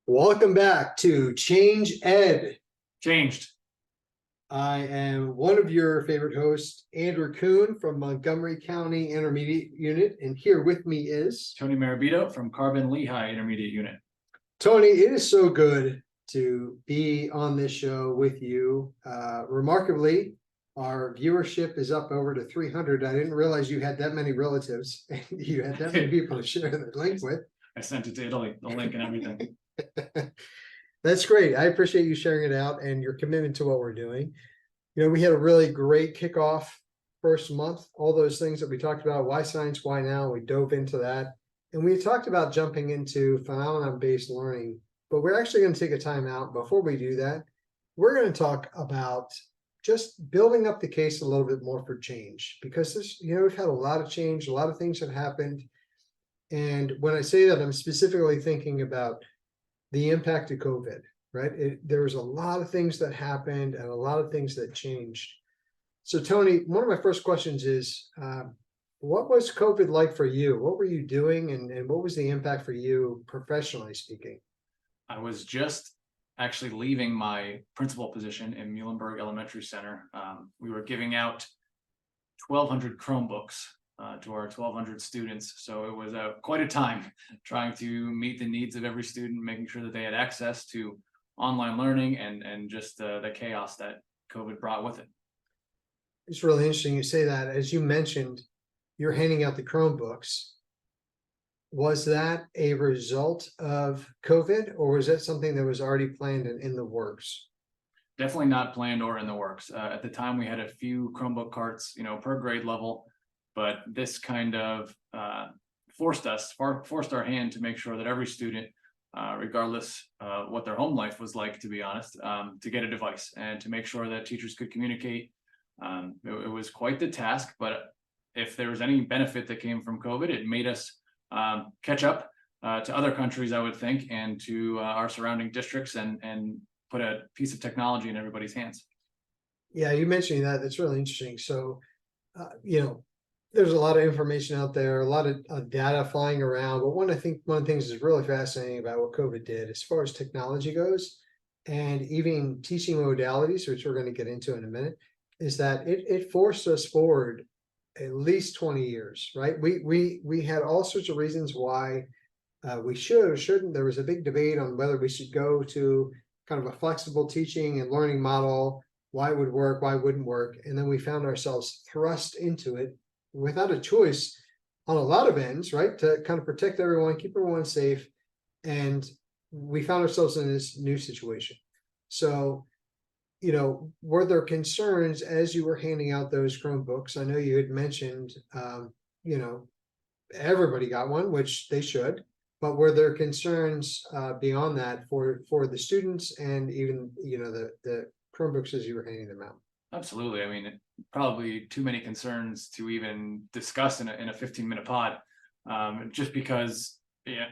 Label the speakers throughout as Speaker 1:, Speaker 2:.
Speaker 1: Welcome back to Change Ed.
Speaker 2: Changed.
Speaker 1: I am one of your favorite hosts, Andrew Kuhn from Montgomery County Intermediate Unit, and here with me is
Speaker 2: Tony Marabito from Carbon Lehigh Intermediate Unit.
Speaker 1: Tony. It is so good to be on this show with you. Remarkably, our viewership is up over to 300. I didn't realize you had that many relatives and you had that many people to share the link with.
Speaker 2: I sent it to Italy, the link and everything.
Speaker 1: That's great. I appreciate you sharing it out and your commitment to what we're doing. You know, we had a really great kickoff first month, all those things that we talked about, why science, why now, we dove into that. And we talked about jumping into phenomenon-based learning, but we're actually going to take a time out. Before we do that, we're going to talk about just building up the case a little bit more for change, because this, we've had a lot of change, a lot of things have happened. And when I say that, I'm specifically thinking about the impact of COVID, right? There was a lot of things that happened and a lot of things that changed. So Tony, one of my first questions is, what was COVID like for you? What were you doing and what was the impact for you professionally speaking?
Speaker 2: I was just actually leaving my principal position in Muhlenberg Elementary Center. We were giving out 1,200 Chromebooks to our 1,200 students. So it was quite a time trying to meet the needs of every student, making sure that they had access to online learning and just the chaos that COVID brought with it.
Speaker 1: It's really interesting you say that. As you mentioned, you're handing out the Chromebooks. Was that a result of COVID, or was that something that was already planned and in the works?
Speaker 2: Definitely not planned or in the works. At the time, we had a few Chromebook carts, per grade level, but this kind of forced our hand to make sure that every student, regardless what their home life was like, to be honest, to get a device and to make sure that teachers could communicate. It was quite the task, but if there was any benefit that came from COVID, it made us catch up to other countries, I would think, and to our surrounding districts and put a piece of technology in everybody's hands.
Speaker 1: Yeah, you mentioning that, that's really interesting. So, there's a lot of information out there, a lot of data flying around. But one of the things that's really fascinating about what COVID did, as far as technology goes, and even teaching modalities, which we're going to get into in a minute, is that it forced us forward at least 20 years, right? We had all sorts of reasons why we should or shouldn't. There was a big debate on whether we should go to kind of a flexible teaching and learning model, why it would work, why it wouldn't work. And then we found ourselves thrust into it without a choice on a lot of ends, right? To kind of protect everyone, keep everyone safe. And we found ourselves in this new situation. So, were there concerns as you were handing out those Chromebooks? I know you had mentioned, everybody got one, which they should, but were there concerns beyond that for the students and even, the Chromebooks as you were handing them out?
Speaker 2: Absolutely. I mean, probably too many concerns to even discuss in a 15-minute pod. Just because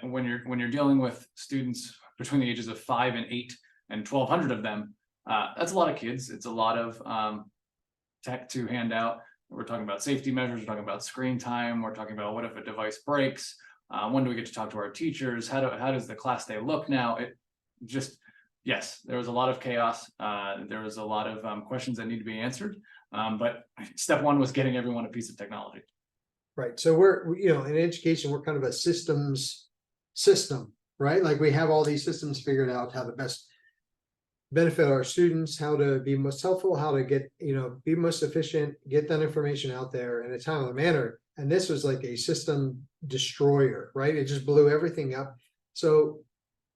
Speaker 2: when you're dealing with students between the ages of 5 and 8 and 1,200 of them, that's a lot of kids. It's a lot of tech to hand out. We're talking about safety measures. We're talking about screen time. We're talking about what if a device breaks? When do we get to talk to our teachers? How does the class day look now? Yes, there was a lot of chaos. There was a lot of questions that need to be answered. But step one was getting everyone a piece of technology.
Speaker 1: Right. So we're, in education, we're kind of a system, right? Like we have all these systems figured out how to best benefit our students, how to be most helpful, how to get, be most efficient, get that information out there in a timely manner. And this was like a system destroyer, right? It just blew everything up. So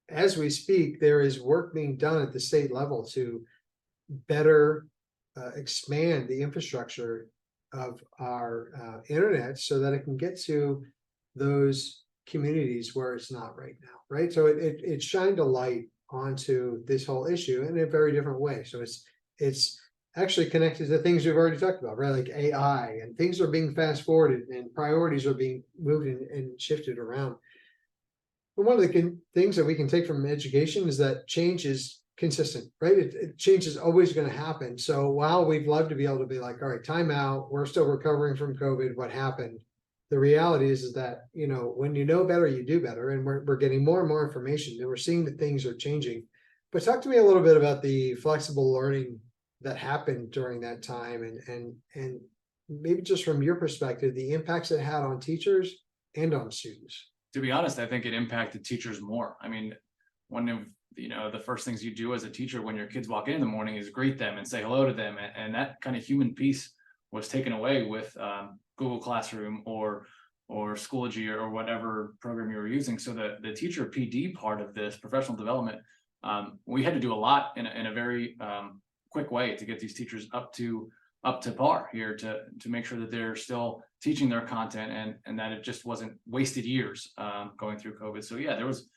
Speaker 1: as we speak, there is work being done at the state level to better expand the infrastructure of our internet so that it can get to those communities where it's not right now, right? So it shined a light onto this whole issue in a very different way. So it's actually connected to things we've already talked about, right? Like AI, and things are being fast forwarded and priorities are being moved and shifted around. But one of the things that we can take from education is that change is consistent, right? Change is always going to happen. So while we'd love to be able to be like, all right, time out, we're still recovering from COVID, what happened? the reality is that, you know, when you know better, you do better, and we're getting more and more information, and we're seeing that things are changing. But talk to me a little bit about the flexible learning that happened during that time, and maybe just from your perspective, the impacts it had on teachers and on students.
Speaker 2: To be honest, I think it impacted teachers more. I mean, one of the first things you do as a teacher when your kids walk in the morning is greet them and say hello to them, and that kind of human piece was taken away with Google Classroom or Schoology or whatever program you were using. So the teacher PD part of this professional development, we had to do a lot in a very quick way to get these teachers up to par here, to make sure that they're still teaching their content, and that it just wasn't wasted years going through COVID. So yeah, there was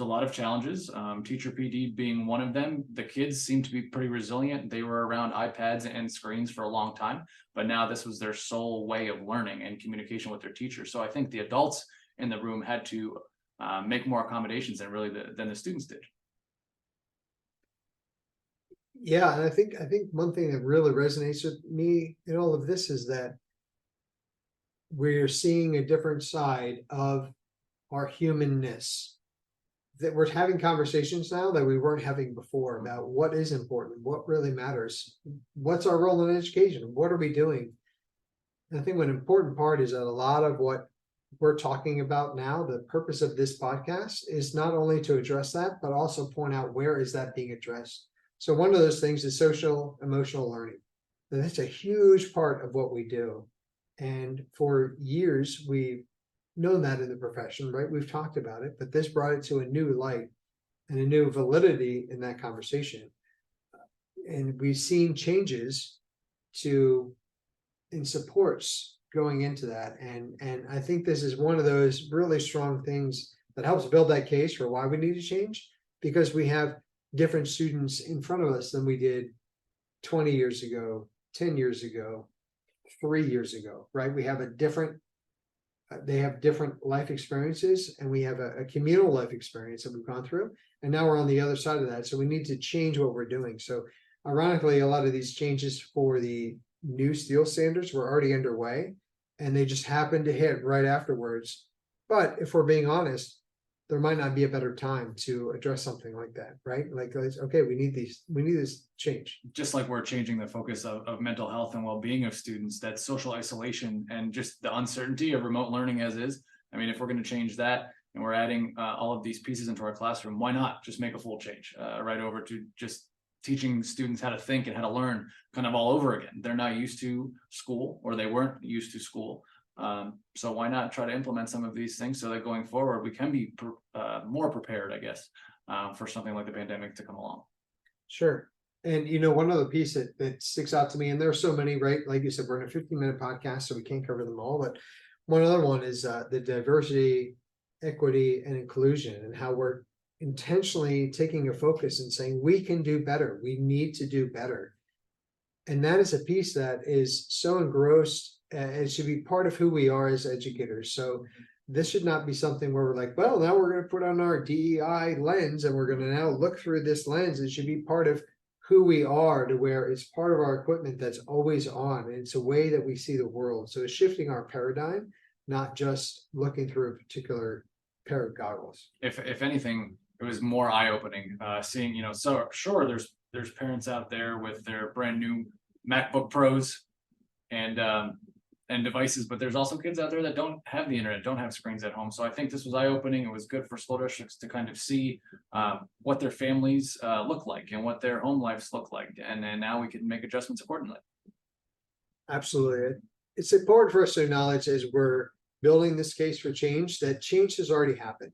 Speaker 2: a lot of challenges, teacher PD being one of them. The kids seemed to be pretty resilient. They were around iPads and screens for a long time, but now this was their sole way of learning and communication with their teachers. So I think the adults in the room had to make more accommodations than the students did.
Speaker 1: Yeah, and I think one thing that really resonates with me in all of this is that we're seeing a different side of our humanness. That we're having conversations now that we weren't having before about what is important, what really matters, what's our role in education, what are we doing. And I think one important part is that a lot of what we're talking about now, the purpose of this podcast is not only to address that, but also point out where is that being addressed. So one of those things is social emotional learning. And that's a huge part of what we do. And for years, we've known that in the profession, right? We've talked about it, but this brought it to a new light and a new validity in that conversation. And we've seen changes in supports going into that. And I think this is one of those really strong things that helps build that case for why we need to change, because we have different students in front of us than we did 20 years ago, 10 years ago, 3 years ago, right? We have they have different life experiences, and we have a communal life experience that we've gone through. And now we're on the other side of that. So we need to change what we're doing. So ironically, a lot of these changes for the new steel standards were already underway, and they just happened to hit right afterwards. But if we're being honest, there might not be a better time to address something like that, right? Like, okay, we need this change.
Speaker 2: Just like we're changing the focus of mental health and well-being of students, that social isolation and just the uncertainty of remote learning as is. I mean, if we're going to change that and we're adding all of these pieces into our classroom, why not just make a full change right over to just teaching students how to think and how to learn kind of all over again. They're not used to school, or they weren't used to school. So why not try to implement some of these things so that going forward we can be more prepared, I guess, for something like the pandemic to come along.
Speaker 1: Sure. And one other piece that sticks out to me, and there are so many, right? Like you said, we're in a 15-minute podcast, so we can't cover them all. But one other one is the diversity, equity, and inclusion, and how we're intentionally taking a focus and saying we can do better. We need to do better. And that is a piece that is so engrossed. It should be part of who we are as educators. So this should not be something where we're like, well, now we're going to put on our DEI lens and we're going to now look through this lens. It should be part of who we are, to where it's part of our equipment that's always on. And it's a way that we see the world. So it's shifting our paradigm, not just looking through a particular pair of goggles.
Speaker 2: If anything, it was more eye-opening seeing, so sure, there's parents out there with their brand new MacBook Pros and devices, but there's also kids out there that don't have the internet, don't have screens at home. So I think this was eye-opening. It was good for school districts to kind of see what their families look like and what their home lives look like, and then now we can make adjustments accordingly.
Speaker 1: Absolutely. It's important for us to acknowledge, as we're building this case for change, that change has already happened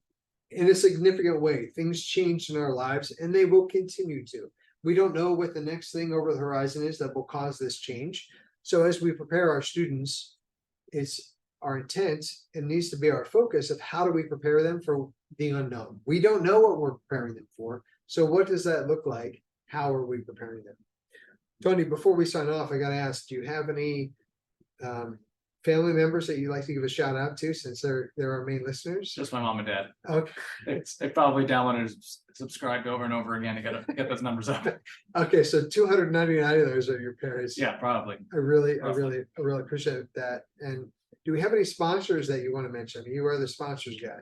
Speaker 1: in a significant way. Things changed in our lives, and they will continue to. We don't know what the next thing over the horizon is that will cause this change. So as we prepare our students, it's our intent, it needs to be our focus of how do we prepare them for the unknown. We don't know what we're preparing them for. So what does that look like? How are we preparing them? Tony, before we sign off, I got to ask, do you have any family members that you'd like to give a shout out to, since they're our main listeners?
Speaker 2: Just my mom and dad.
Speaker 1: Okay.
Speaker 2: They probably downloaded and subscribed over and over again to get those numbers up.
Speaker 1: Okay, so 299 of those are your parents.
Speaker 2: Yeah, probably.
Speaker 1: I really appreciate that. And Do we have any sponsors that you want to mention? You are the sponsors guy.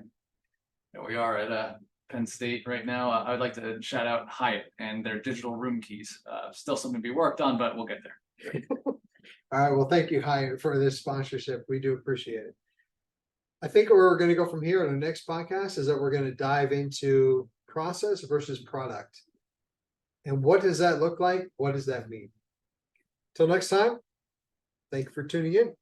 Speaker 2: And we are at Penn State right now. I would like to shout out Hyatt and their digital room keys. Still something to be worked on, but we'll get there.
Speaker 1: All right, well, thank you, Hyatt, for this sponsorship. We do appreciate it. I think where we're gonna go from here on the next podcast is that we're gonna dive into process versus product. And what does that look like? What does that mean? Till next time, thank you for tuning in.